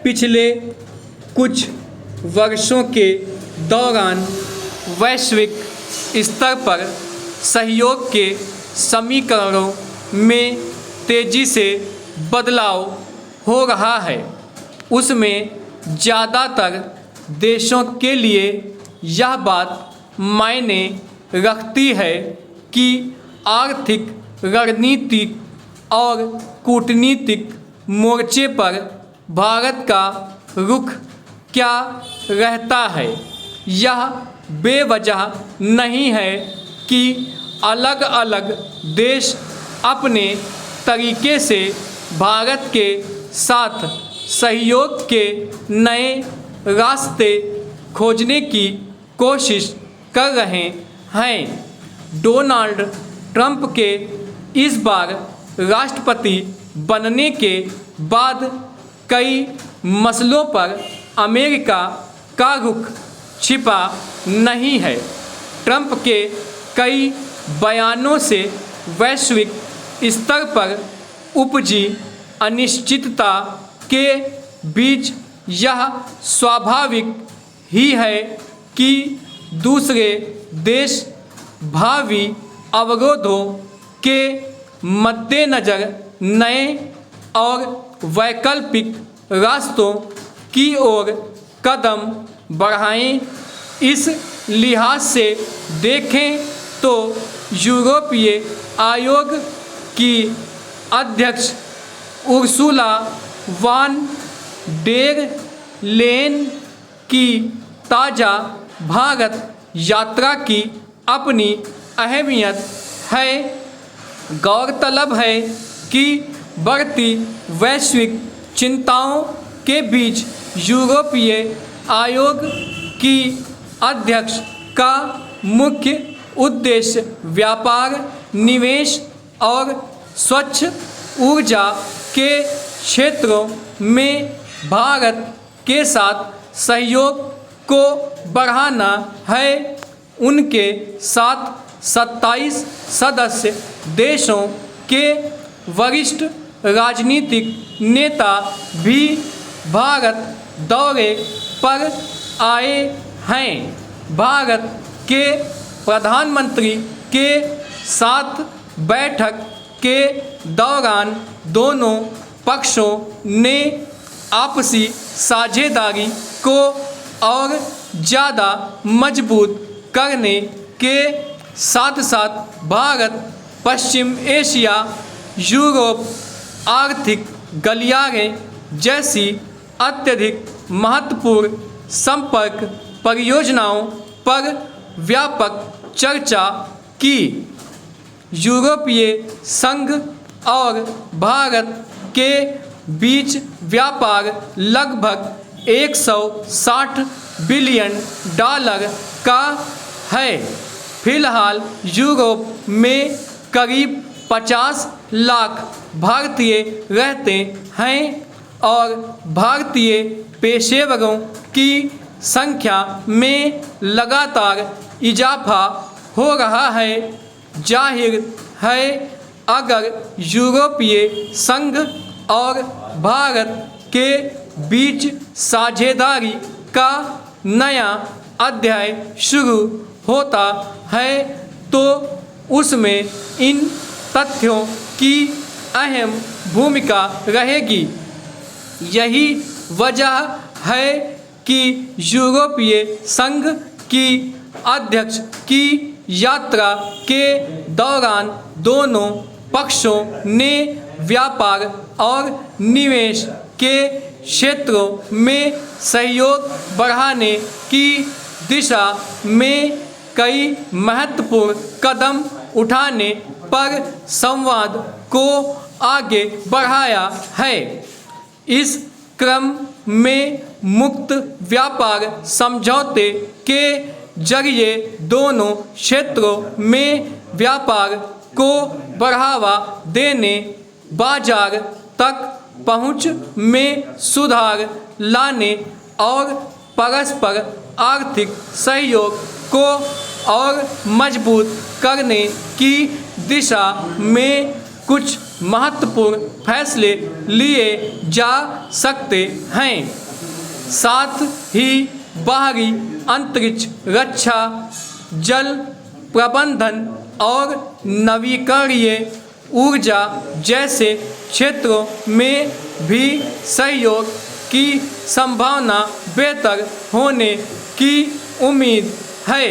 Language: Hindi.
पिछले कुछ वर्षों के दौरान वैश्विक स्तर पर सहयोग के समीकरणों में तेज़ी से बदलाव हो रहा है। उसमें ज़्यादातर देशों के लिए यह बात मायने रखती है कि आर्थिक, रणनीतिक और कूटनीतिक मोर्चे पर भारत का रुख क्या रहता है। यह बेवजह नहीं है कि अलग अलग देश अपने तरीके से भारत के साथ सहयोग के नए रास्ते खोजने की कोशिश कर रहे हैं। डोनाल्ड ट्रंप के इस बार राष्ट्रपति बनने के बाद कई मसलों पर अमेरिका का रुख छिपा नहीं है। ट्रंप के कई बयानों से वैश्विक स्तर पर उपजी अनिश्चितता के बीच यह स्वाभाविक ही है कि दूसरे देश भावी अवरोधों के मद्देनज़र नए और वैकल्पिक रास्तों की ओर कदम बढ़ाएं। इस लिहाज से देखें तो यूरोपीय आयोग की अध्यक्ष उर्सुला वान डेर लेन की ताज़ा भारत यात्रा की अपनी अहमियत है। गौरतलब है कि बढ़ती वैश्विक चिंताओं के बीच यूरोपीय आयोग की अध्यक्ष का मुख्य उद्देश्य व्यापार, निवेश और स्वच्छ ऊर्जा के क्षेत्रों में भारत के साथ सहयोग को बढ़ाना है। उनके साथ 27 सदस्य देशों के वरिष्ठ राजनीतिक नेता भी भारत दौरे पर आए हैं। भारत के प्रधानमंत्री के साथ बैठक के दौरान दोनों पक्षों ने आपसी साझेदारी को और ज़्यादा मजबूत करने के साथ साथ भारत, पश्चिम एशिया, यूरोप आर्थिक गलियारे जैसी अत्यधिक महत्वपूर्ण संपर्क परियोजनाओं पर व्यापक चर्चा की। यूरोपीय संघ और भारत के बीच व्यापार लगभग 160 बिलियन डॉलर का है। फिलहाल यूरोप में करीब 50 लाख भारतीय रहते हैं और भारतीय पेशेवरों की संख्या में लगातार इजाफा हो रहा है। जाहिर है अगर यूरोपीय संघ और भारत के बीच साझेदारी का नया अध्याय शुरू होता है तो उसमें इन तथ्यों की अहम भूमिका रहेगी। यही वजह है कि यूरोपीय संघ की अध्यक्ष की यात्रा के दौरान दोनों पक्षों ने व्यापार और निवेश के क्षेत्रों में सहयोग बढ़ाने की दिशा में कई महत्वपूर्ण कदम उठाने पर संवाद को आगे बढ़ाया है। इस क्रम में मुक्त व्यापार समझौते के जरिए दोनों क्षेत्रों में व्यापार को बढ़ावा देने, बाजार तक पहुंच में सुधार लाने और परस्पर आर्थिक सहयोग को और मजबूत करने की दिशा में कुछ महत्वपूर्ण फैसले लिए जा सकते हैं। साथ ही बाहरी अंतरिक्ष रक्षा, जल प्रबंधन और नवीकरणीय ऊर्जा जैसे क्षेत्रों में भी सहयोग की संभावना बेहतर होने की उम्मीद है।